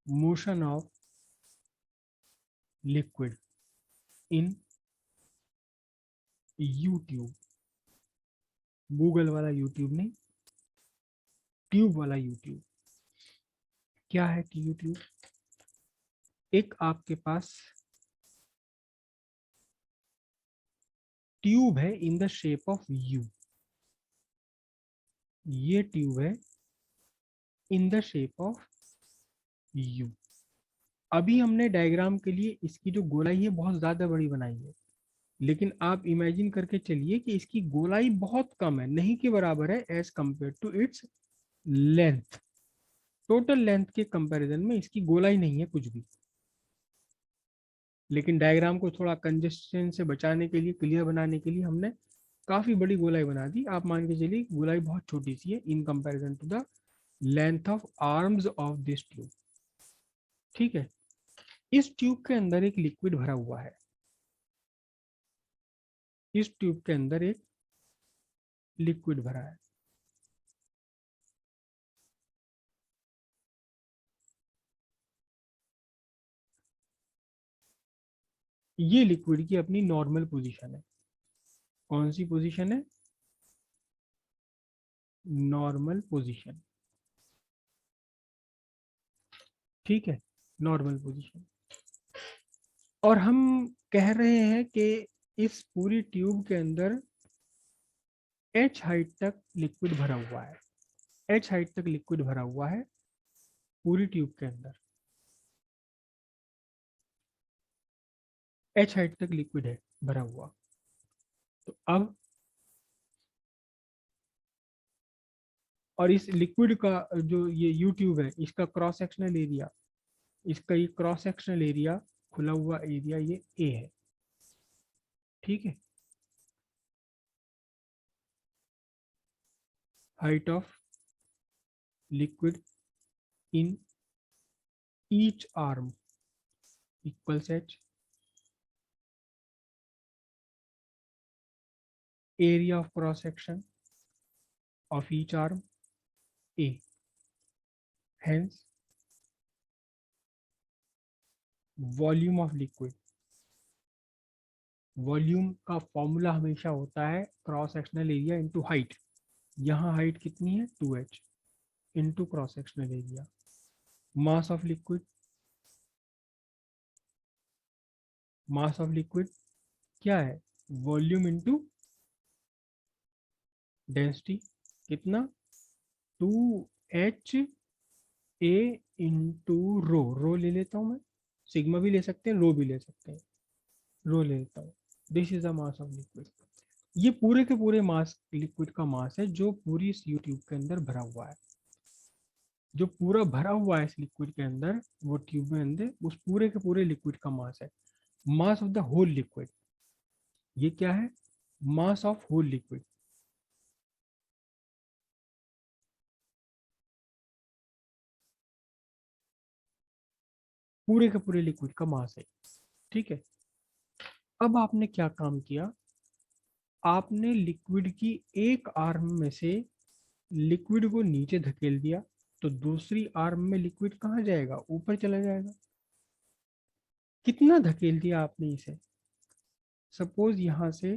Motion of liquid in YouTube, Google वाला YouTube नहीं, tube वाला यूट्यूब। क्या है यूट्यूब? एक आपके पास ट्यूब है in the shape of you, ये ट्यूब है in the shape of you. अभी हमने डायग्राम के लिए इसकी जो गोलाई है बहुत ज्यादा बड़ी बनाई है, लेकिन आप इमेजिन करके चलिए कि इसकी गोलाई बहुत कम है, नहीं के बराबर है as compare to its length. Total length के कंपैरिजन में इसकी गोलाई नहीं है कुछ भी, लेकिन डायग्राम को थोड़ा कंजेस्शन से बचाने के लिए, क्लियर बनाने के लिए हमने काफी बड़ी गोलाई बना दी। आप मान के चलिए गोलाई बहुत छोटी सी है in comparison to the length of arms of this tube. ठीक है, इस ट्यूब के अंदर एक लिक्विड भरा हुआ है, इस ट्यूब के अंदर एक लिक्विड भरा है। ये लिक्विड की अपनी नॉर्मल पोजीशन है। कौन सी पोजीशन है? Normal position. ठीक है, नॉर्मल पोजीशन। और हम कह रहे हैं कि इस पूरी ट्यूब के अंदर h हाइट तक लिक्विड भरा हुआ है, h हाइट तक लिक्विड भरा हुआ है पूरी ट्यूब के अंदर, h हाइट तक लिक्विड है भरा हुआ। तो अब, और इस लिक्विड का जो ये यू ट्यूब है, इसका क्रॉस सेक्शनल एरिया, इसका ये क्रॉस सेक्शनल एरिया, खुला हुआ एरिया ये ए है। ठीक है, height of liquid in each arm equals h, area of cross section of each arm a, hence volume of liquid। Volume का फॉर्मूला हमेशा होता है cross sectional area into height. यहाँ हाइट कितनी है? 2h into cross sectional area. Mass of liquid, mass of liquid क्या है? Volume into density. कितना? 2h ए इंटू रो, रो ले लेता हूँ मैं, सिग्मा भी ले सकते हैं, रो भी ले सकते हैं, रो ले लेता हूँ। This is the mass of liquid. ये पूरे के पूरे मास, लिक्विड का मास है जो पूरी इस ट्यूब के अंदर भरा हुआ है। जो पूरा भरा हुआ है इस लिक्विड के अंदर, वो ट्यूब में अंदर, उस पूरे के पूरे लिक्विड का मास है। Mass of the whole liquid, ये क्या है? Mass of whole liquid. पूरे के पूरे लिक्विड का मास है। ठीक है, अब आपने क्या काम किया? आपने लिक्विड की एक आर्म में से लिक्विड को नीचे धकेल दिया, तो दूसरी आर्म में लिक्विड कहाँ जाएगा? ऊपर चला जाएगा। कितना धकेल दिया आपने इसे? सपोज यहां से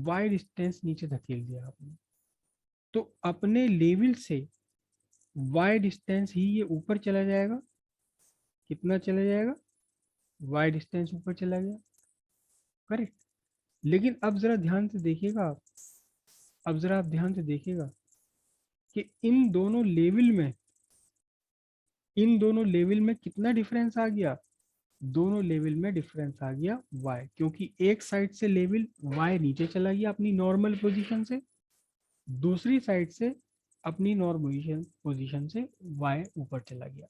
y डिस्टेंस नीचे धकेल दिया आपने, तो अपने लेवल से y डिस्टेंस ही ये ऊपर चला जाएगा। कितना चला जाएगा? y डिस्टेंस ऊपर चला गया, करेक्ट। लेकिन अब जरा ध्यान से देखिएगा आप, अब जरा आप ध्यान से देखिएगा कि इन दोनों लेवल में, इन दोनों लेवल में कितना डिफरेंस आ गया? दोनों लेवल में डिफरेंस आ गया y, क्योंकि एक साइड से लेवल y नीचे चला गया अपनी नॉर्मल पोजीशन से, दूसरी साइड से अपनी नॉर्मल पोजीशन से y ऊपर चला गया।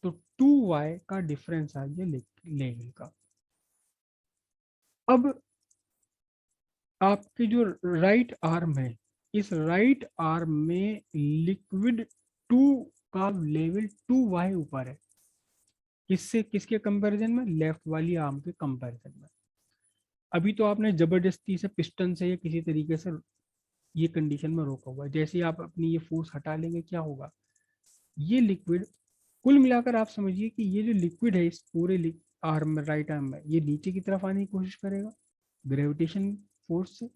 तो 2y का डिफरेंस आ गया लेवल का। अब आपके जो राइट आर्म है, इस राइट आर्म में लिक्विड 2 का लेवल 2y ऊपर है। किससे? किसके कंपैरिजन में? लेफ्ट वाली आर्म के कंपैरिजन में। अभी तो आपने जबरदस्ती से पिस्टन से या किसी तरीके से ये कंडीशन में रोका हुआ है। जैसे ही आप अपनी ये फोर्स हटा लेंगे, क्या होगा? ये लिक्विड कुल मिलाकर आप समझिए कि ये जो लिक्विड है इस पूरे आर्म में, राइट आर्म में, ये नीचे की तरफ आने की कोशिश करेगा ग्रेविटेशन फोर्स से।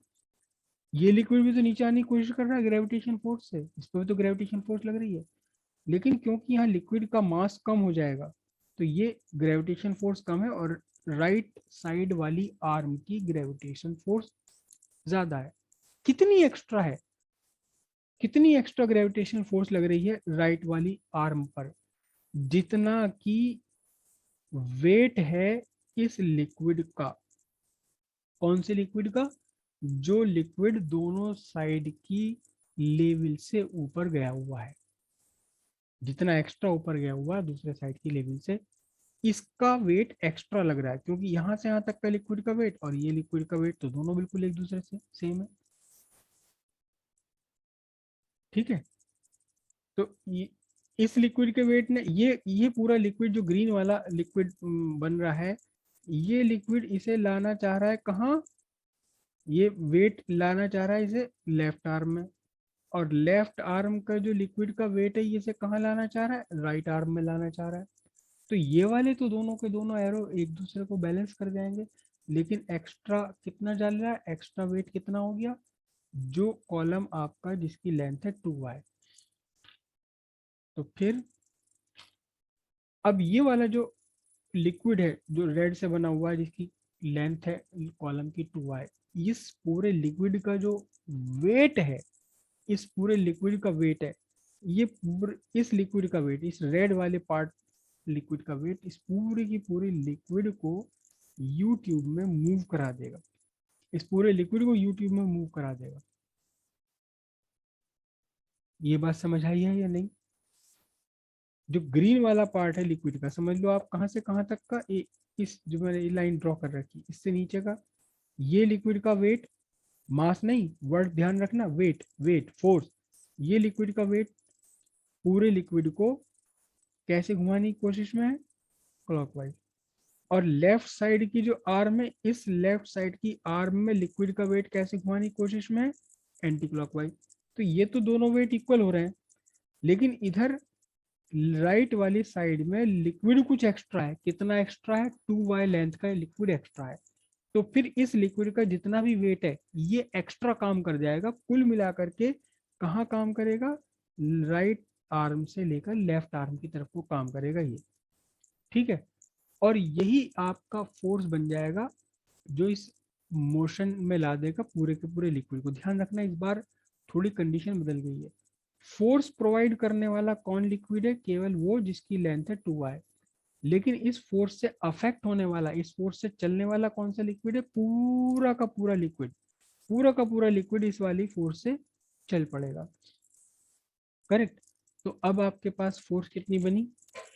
ये लिक्विड भी तो नीचे आने की कोशिश कर रहा है ग्रेविटेशन फोर्स से, इस पर भी तो ग्रेविटेशन फोर्स लग रही है। लेकिन क्योंकि यहाँ लिक्विड का मास कम हो जाएगा तो ये ग्रेविटेशन फोर्स कम है, और राइट साइड वाली आर्म की ग्रेविटेशन फोर्स ज्यादा है। कितनी एक्स्ट्रा है, कितनी एक्स्ट्रा ग्रेविटेशन फोर्स लग रही है राइट वाली आर्म पर? जितना कि वेट है इस लिक्विड का। कौन से लिक्विड का? जो लिक्विड दोनों साइड की लेवल से ऊपर गया हुआ है, जितना एक्स्ट्रा ऊपर गया हुआ है दूसरे साइड की लेवल से, इसका वेट एक्स्ट्रा लग रहा है, क्योंकि यहां से यहां तक का लिक्विड का वेट और ये लिक्विड का वेट तो दोनों बिल्कुल एक दूसरे से सेम है। ठीक है, तो इस लिक्विड के वेट ने ये पूरा लिक्विड, जो ग्रीन वाला लिक्विड बन रहा है, ये लिक्विड इसे लाना चाह रहा है कहाँ? ये वेट लाना चाह रहा है इसे लेफ्ट आर्म में, और लेफ्ट आर्म का जो लिक्विड का वेट है ये इसे कहाँ लाना चाह रहा है? राइट आर्म में लाना चाह रहा है। तो ये वाले तो दोनों के दोनों एरो एक दूसरे को बैलेंस कर जाएंगे, लेकिन एक्स्ट्रा कितना डाल रहा है? एक्स्ट्रा वेट कितना हो गया? जो कॉलम आपका जिसकी लेंथ है 2y। तो फिर अब ये वाला जो लिक्विड है जो रेड से बना हुआ है, जिसकी लेंथ है कॉलम की 2y, इस पूरे लिक्विड का जो वेट है, इस पूरे लिक्विड का वेट है, ये पूरे इस लिक्विड का वेट, इस रेड वाले पार्ट लिक्विड का वेट इस पूरे की पूरी लिक्विड को यू ट्यूब में मूव करा देगा, इस पूरे लिक्विड को यू ट्यूब में मूव करा देगा। ये बात समझ आई है या नहीं? जो ग्रीन वाला पार्ट है लिक्विड का, समझ लो आप कहाँ से कहाँ तक का, इस जो मैंने लाइन ड्रॉ कर रखी इससे नीचे का, ये लिक्विड का वेट, मास नहीं, वर्ड ध्यान रखना, वेट, वेट फोर्स, ये लिक्विड का वेट पूरे लिक्विड को कैसे घुमाने की कोशिश में है? क्लॉकवाइज। और लेफ्ट साइड की जो आर्म है, इस लेफ्ट साइड की आर्म में लिक्विड का वेट कैसे घुमाने की कोशिश में है? Anti clockwise. तो ये तो दोनों वेट इक्वल हो रहे हैं, लेकिन इधर राइट वाली साइड में लिक्विड कुछ एक्स्ट्रा है। कितना एक्स्ट्रा है? 2y लेंथ का लिक्विड एक्स्ट्रा है। तो फिर इस लिक्विड का जितना भी वेट है ये एक्स्ट्रा काम कर जाएगा, कुल मिलाकर के कहाँ काम करेगा? राइट आर्म से लेकर लेफ्ट आर्म की तरफ को काम करेगा ये। ठीक है, और यही आपका फोर्स बन जाएगा जो इस मोशन में ला देगा पूरे के पूरे लिक्विड को। ध्यान रखना इस बार थोड़ी कंडीशन बदल गई है। फोर्स प्रोवाइड करने वाला कौन लिक्विड है? केवल वो जिसकी लेंथ है 2y। लेकिन इस फोर्स से अफेक्ट होने वाला, इस फोर्स से चलने वाला कौन सा लिक्विड है? पूरा का पूरा लिक्विड, पूरा का पूरा लिक्विड इस वाली फोर्स से चल पड़ेगा। करेक्ट। तो अब आपके पास फोर्स कितनी बनी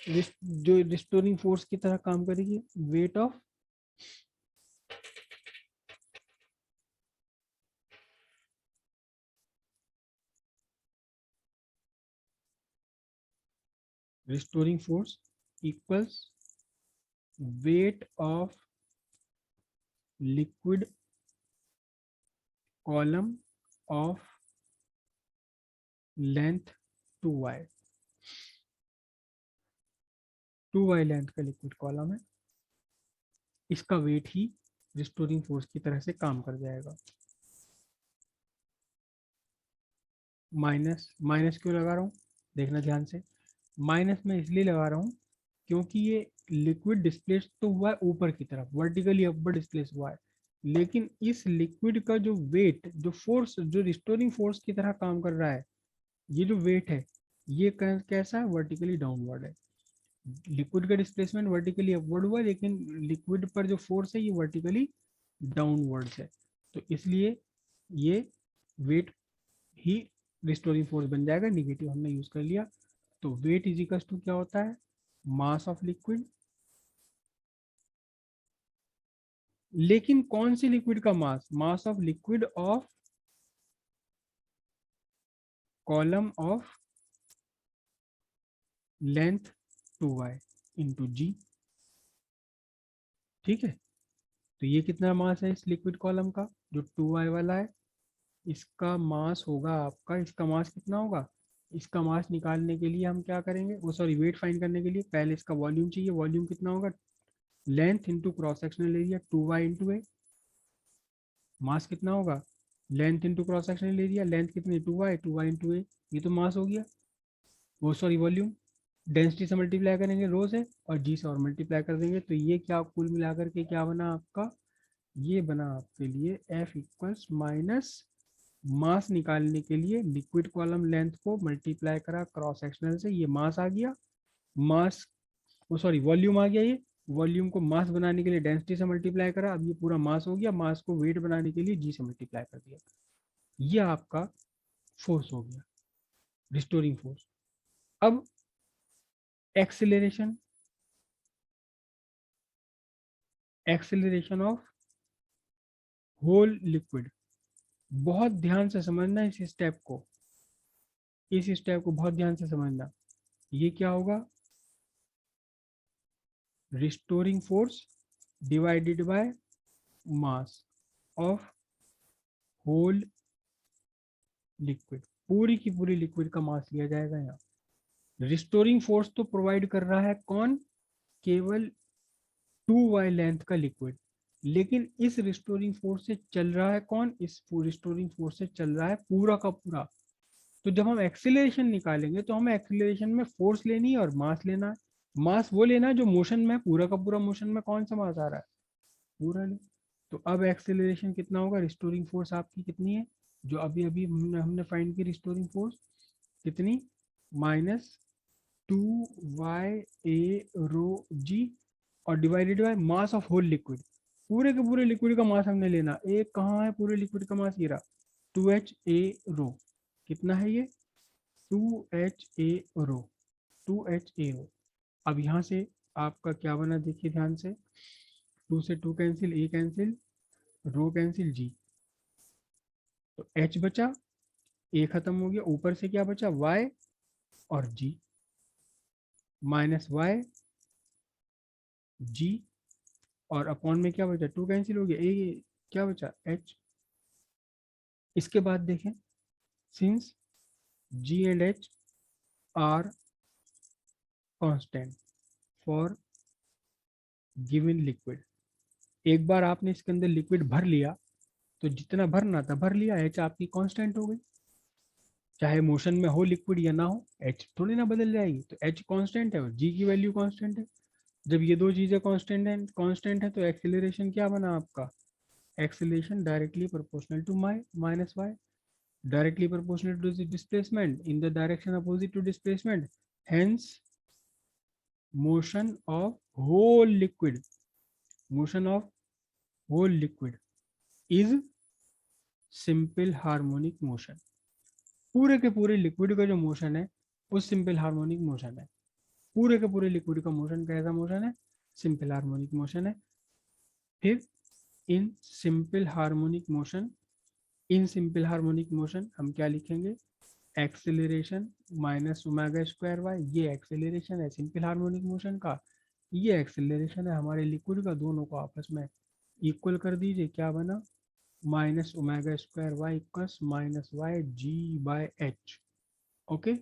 जो रिस्टोरिंग फोर्स की तरह काम करेगी? Weight of restoring force equals weight of liquid column of length 2y। 2y length का लिक्विड कॉलम है, इसका वेट ही रिस्टोरिंग फोर्स की तरह से काम कर जाएगा। माइनस, माइनस क्यों लगा रहा हूँ देखना ध्यान से। माइनस में इसलिए लगा रहा हूँ क्योंकि ये लिक्विड डिस्प्लेस तो हुआ है ऊपर की तरफ, वर्टिकली अपवर्ड डिस्प्लेस हुआ है, लेकिन इस लिक्विड का जो वेट, जो फोर्स, जो रिस्टोरिंग फोर्स की तरह काम कर रहा है, ये जो वेट है ये कैसा है? वर्टिकली डाउनवर्ड है। लिक्विड का डिस्प्लेसमेंट वर्टिकली अपवर्ड हुआ है, लेकिन लिक्विड पर जो फोर्स है ये वर्टिकली डाउनवर्ड है। तो इसलिए ये वेट ही रिस्टोरिंग फोर्स बन जाएगा। निगेटिव हमने यूज कर लिया। तो वेट इज इक्वल टू क्या होता है? Mass of liquid. लेकिन कौन सी लिक्विड का मास? Mass of liquid of column of length 2y into g. ठीक है, तो ये कितना मास है इस लिक्विड कॉलम का जो 2y वाला है? इसका मास होगा आपका, इसका मास कितना होगा? इसका मास निकालने के लिए हम क्या करेंगे, वो सॉरी वेट फाइंड करने के लिए पहले इसका वॉल्यूम चाहिए। वॉल्यूम कितना होगा, length into cross sectional area 2y into a. Mass कितना होगा, length into cross sectional area, length कितनी 2y, 2y इंटू ए, ये तो मास हो गया, वो सॉरी वॉल्यूम। डेंसिटी से मल्टीप्लाई करेंगे रो से और जी से और मल्टीप्लाई कर देंगे, तो ये क्या कुल मिलाकर के क्या बना आपका, ये बना आपके लिए F इक्वल्स माइनस मास निकालने के लिए लिक्विड कॉलम लेंथ को मल्टीप्लाई करा क्रॉस सेक्शनल से, ये मास आ गया, मास वो सॉरी वॉल्यूम आ गया, ये वॉल्यूम को मास बनाने के लिए डेंसिटी से मल्टीप्लाई करा, अब ये पूरा मास हो गया, मास को वेट बनाने के लिए जी से मल्टीप्लाई कर दिया, ये आपका फोर्स हो गया, रिस्टोरिंग फोर्स। अब acceleration, acceleration of whole liquid, बहुत ध्यान से समझना इस स्टेप को, इस स्टेप को बहुत ध्यान से समझना। ये क्या होगा, restoring force divided by mass of whole liquid, पूरी की पूरी लिक्विड का मास लिया जाएगा यहाँ। रिस्टोरिंग फोर्स तो प्रोवाइड कर रहा है कौन, केवल 2y लेंथ का लिक्विड, लेकिन इस रिस्टोरिंग फोर्स से चल रहा है कौन, इस रिस्टोरिंग फोर्स से चल रहा है पूरा का पूरा। तो जब हम एक्सीलरेशन निकालेंगे तो हमें एक्सीलरेशन में फोर्स लेनी है और मास लेना है। मास वो लेना है जो मोशन में, पूरा का पूरा मोशन में कौन सा मास आ रहा है, पूरा ले। तो अब एक्सीलरेशन कितना होगा, रिस्टोरिंग फोर्स आपकी कितनी है, जो अभी अभी हमने फाइंड की रिस्टोरिंग फोर्स कितनी, माइनस 2y a ρg और divided by mass of whole liquid, पूरे के पूरे लिक्विड का मास हमने लेना। एक कहाँ है पूरे लिक्विड का मास, ये रहा 2ha ρ, कितना है ये 2ha ρ, 2ha ρ। अब यहाँ से आपका क्या बना देखिए ध्यान से, 2 से 2 कैंसिल, ए कैंसिल, रो कैंसिल, जी, तो h बचा, ए खत्म हो गया, ऊपर से क्या बचा y और g, माइनस y g और अपॉन में क्या बचा, 2 कैंसिल हो गया, ए क्या बचा h। इसके बाद देखें, since g and h are constant for given liquid, एक बार आपने इसके अंदर लिक्विड भर लिया तो जितना भरना था भर लिया, h आपकी कांस्टेंट हो गई, चाहे मोशन में हो लिक्विड या ना हो, h थोड़ी ना बदल जाएगी, तो h कांस्टेंट है और g की वैल्यू कांस्टेंट है। जब ये दो चीजें कांस्टेंट है तो एक्सेलरेशन क्या बना आपका, acceleration directly proportional to minus y, directly proportional to the displacement in the direction opposite to displacement, hence motion of whole liquid, motion of whole liquid is simple harmonic motion। पूरे के पूरे liquid का जो motion है वो simple harmonic motion है, पूरे के पूरे लिक्विड का मोशन कैसा मोशन है, सिंपल हार्मोनिक मोशन है। फिर in simple harmonic motion, in simple harmonic motion हम क्या लिखेंगे, acceleration minus omega square Y, ये एक्सेलरेशन है सिंपल हार्मोनिक मोशन का, ये एक्सेलरेशन है हमारे लिक्विड का, दोनों को आपस में इक्वल कर दीजिए, क्या बना minus omega square Y equals minus Y G by H. Okay,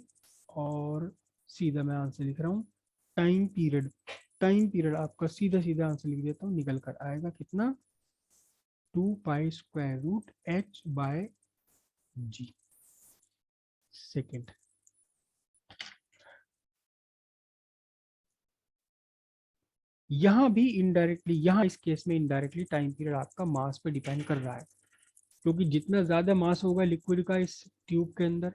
और सीधा मैं आंसर लिख रहा हूँ, टाइम पीरियड, टाइम पीरियड आपका सीधा सीधा आंसर लिख देता हूँ, निकल कर आएगा कितना 2 pi square root h by g second. यहाँ भी इनडायरेक्टली, यहाँ इस केस में इनडायरेक्टली टाइम पीरियड आपका मास पे डिपेंड कर रहा है, क्योंकि जितना ज्यादा मास होगा लिक्विड का इस ट्यूब के अंदर,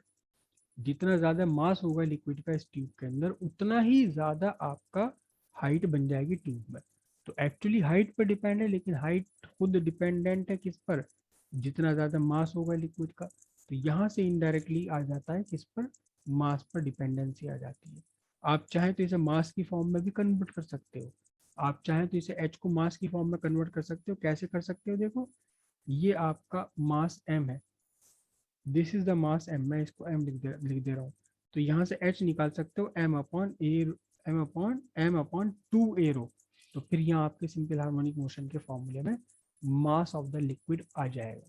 जितना ज्यादा मास होगा लिक्विड का इस ट्यूब के अंदर, उतना ही ज्यादा आपका हाइट बन जाएगी ट्यूब में। तो एक्चुअली हाइट पर डिपेंड है, लेकिन हाइट खुद डिपेंडेंट है किस पर, जितना ज्यादा मास होगा लिक्विड का। तो यहाँ से इनडायरेक्टली आ जाता है किस पर, मास पर डिपेंडेंसी आ जाती है। आप चाहें तो इसे मास की फॉर्म में भी कन्वर्ट कर सकते हो, आप चाहें तो इसे एच को मास की फॉर्म में कन्वर्ट कर सकते हो। कैसे कर सकते हो, देखो ये आपका मास m है, this is the mass m, मैं इसको m लिख दे रहा हूँ, तो यहाँ से h निकाल सकते हो m अपॉन 2a रो, तो फिर यहाँ आपके सिंपल हार्मोनिक मोशन के फॉर्मूले में मास ऑफ द लिक्विड आ जाएगा।